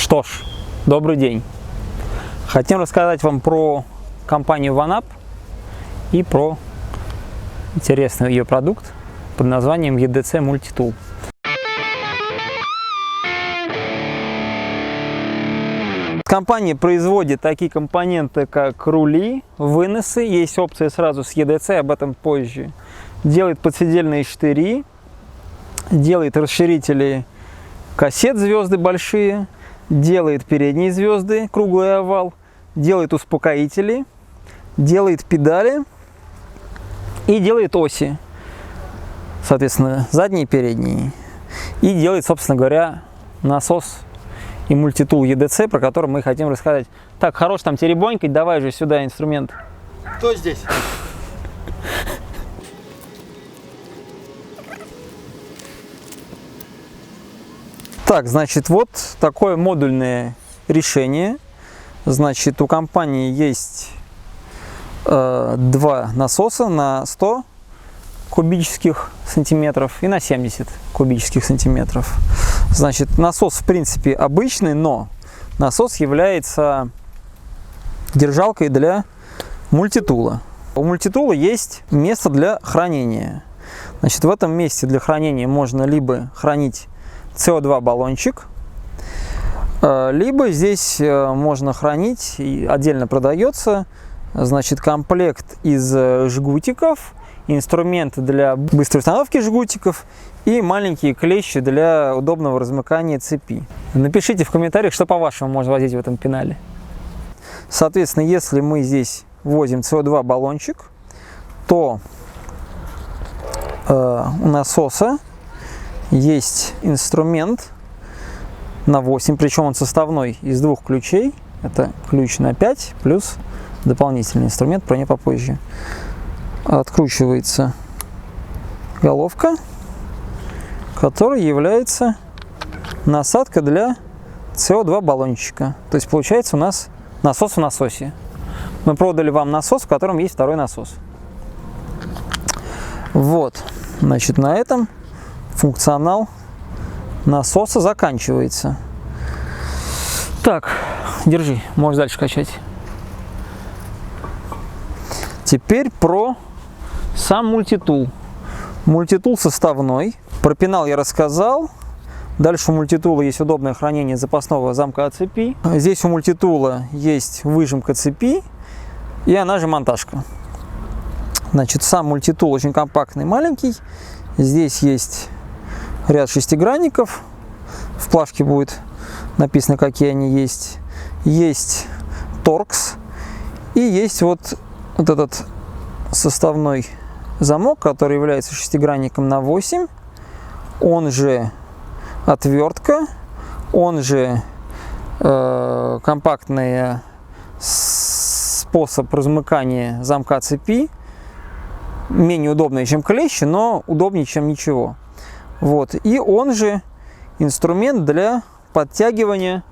Что ж, добрый день. Хотим рассказать вам про компанию OneUp и про интересный ее продукт под названием EDC Multitool. Компания производит такие компоненты, как рули, выносы, есть опция сразу с EDC, об этом позже. Делает подседельные штыри, делает расширители кассет звезды большие, делает передние звезды, круглый овал, делает успокоители, делает педали и делает оси, соответственно, задние и передние. И делает, собственно говоря, насос и мультитул EDC, про который мы хотим рассказать. Так, хорош там теребонькать, давай же сюда инструмент. Кто здесь? Так, значит, вот такое модульное решение. Значит, у компании есть два насоса на 100 кубических сантиметров и на 70 кубических сантиметров. Значит, насос в принципе обычный, но насос является держалкой для мультитула. У мультитула есть место для хранения. Значит, в этом месте для хранения можно либо хранить CO2 баллончик, либо здесь можно хранить, и отдельно продается, значит, комплект из жгутиков, инструмент для быстрой установки жгутиков и маленькие клещи для удобного размыкания цепи. Напишите в комментариях, что по-вашему можно возить в этом пенале. Соответственно, если мы здесь возим CO2 баллончик, то у насоса есть инструмент на 8, причем он составной из двух ключей. Это ключ на 5 плюс дополнительный инструмент, про него попозже. Откручивается головка, которая является насадка для CO2 баллончика. То есть получается у нас насос в насосе. Мы продали вам насос, в котором есть второй насос. Вот, значит, на этом функционал насоса заканчивается. Так, держи, можешь дальше качать. Теперь про сам мультитул. Мультитул составной. Про пенал я рассказал. Дальше у мультитула есть удобное хранение запасного замка цепи. Здесь у мультитула есть выжимка цепи и она же монтажка. Значит, сам мультитул очень компактный, маленький. Здесь есть ряд шестигранников. В плашке будет написано, какие они есть. Есть торкс. И есть вот этот составной замок, который является шестигранником на 8. Он же отвертка. Он же компактный способ размыкания замка цепи. Менее удобный, чем клещи, но удобнее, чем ничего. Вот. И он же инструмент для подтягивания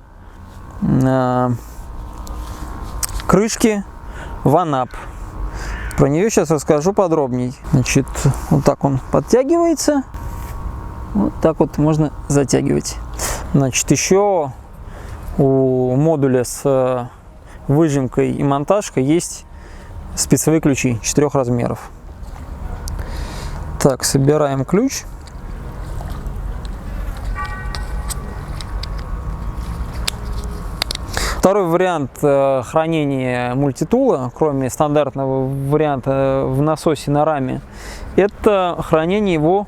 крышки OneUp. Про нее сейчас расскажу подробней. Значит, вот так он подтягивается. Вот так вот можно затягивать. Значит, еще у модуля с выжимкой и монтажкой есть спецовые ключи 4 размеров. Так, собираем ключ. Второй вариант хранения мультитула, кроме стандартного варианта в насосе на раме, это хранение его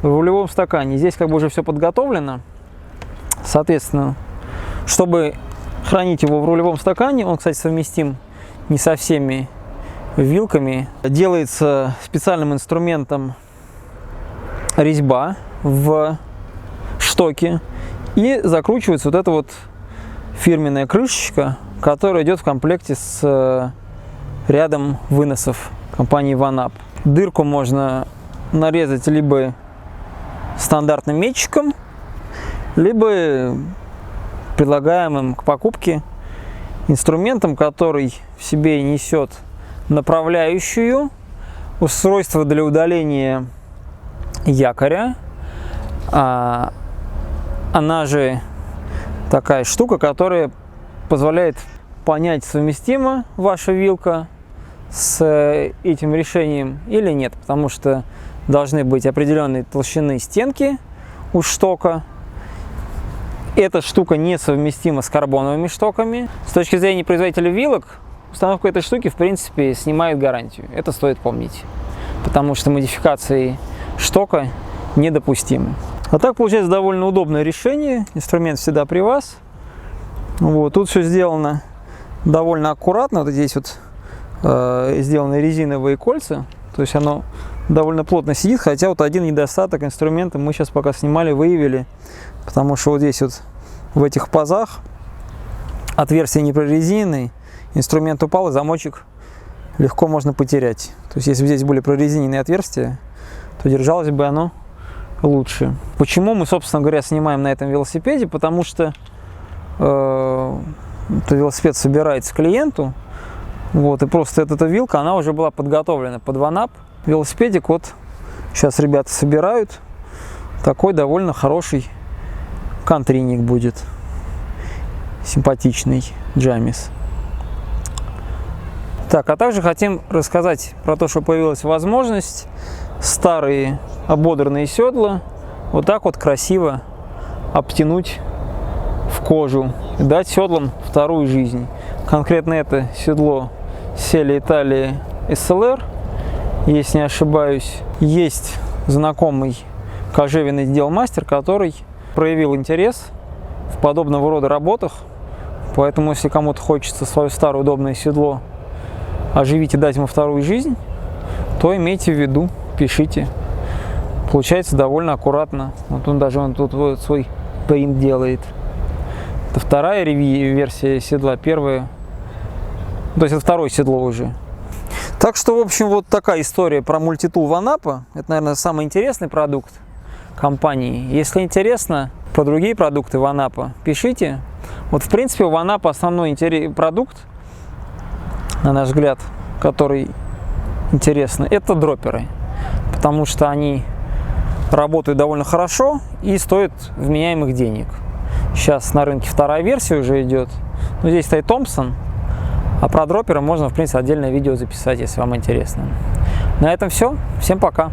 в рулевом стакане. Здесь как бы уже все подготовлено. Соответственно, чтобы хранить его в рулевом стакане, он, кстати, совместим не со всеми вилками, делается специальным инструментом резьба в штоке и закручивается вот эта вот фирменная крышечка, которая идет в комплекте с рядом выносов компании OneUp. Дырку можно нарезать либо стандартным метчиком, либо предлагаемым к покупке инструментом, который в себе несет направляющую, устройство для удаления якоря, она же такая штука, которая позволяет понять, совместима ваша вилка с этим решением или нет, потому что должны быть определенной толщины стенки у штока. Эта штука несовместима с карбоновыми штоками. С точки зрения производителя вилок, установка этой штуки в принципе снимает гарантию. Это стоит помнить, потому что модификации штока недопустимы. А так получается довольно удобное решение. Инструмент всегда при вас. Вот. Тут все сделано довольно аккуратно. Вот здесь вот сделаны резиновые кольца. То есть оно довольно плотно сидит. Хотя вот один недостаток инструмента мы сейчас пока снимали, выявили. Потому что вот здесь вот в этих пазах отверстие не прорезиненное. Инструмент упал, и замочек легко можно потерять. То есть если бы здесь были прорезиненные отверстия, то держалось бы оно лучше. Почему мы, собственно говоря, снимаем на этом велосипеде? Потому что велосипед собирается клиенту, вот, и просто эта вилка, она уже была подготовлена под ванап. Велосипедик вот сейчас ребята собирают. Такой довольно хороший кантриник будет. Симпатичный Джамис. Так, а также хотим рассказать про то, что появилась возможность старые ободранные седла вот так вот красиво обтянуть в кожу и дать седлам вторую жизнь. Конкретно это седло Сели Италии SLR, если не ошибаюсь. Есть знакомый кожевенный делмастер, который проявил интерес в подобного рода работах. Поэтому, если кому-то хочется свое старое удобное седло оживить и дать ему вторую жизнь, то имейте в виду, пишите. Получается довольно аккуратно. Вот он даже тут вот свой принт делает. Это вторая версия седла, первая. То есть это второе седло уже. Так что, в общем, вот такая история про мультитул Ванапа. Это, наверное, самый интересный продукт компании. Если интересно про другие продукты Ванапа, пишите. Вот, в принципе, у Ванапа основной продукт, на наш взгляд, который интересный, это дроперы. Потому что они работают довольно хорошо и стоят вменяемых денег. Сейчас на рынке вторая версия уже идет. Но здесь стоит Томпсон. А про дроперы можно, в принципе, отдельное видео записать, если вам интересно. На этом все. Всем пока.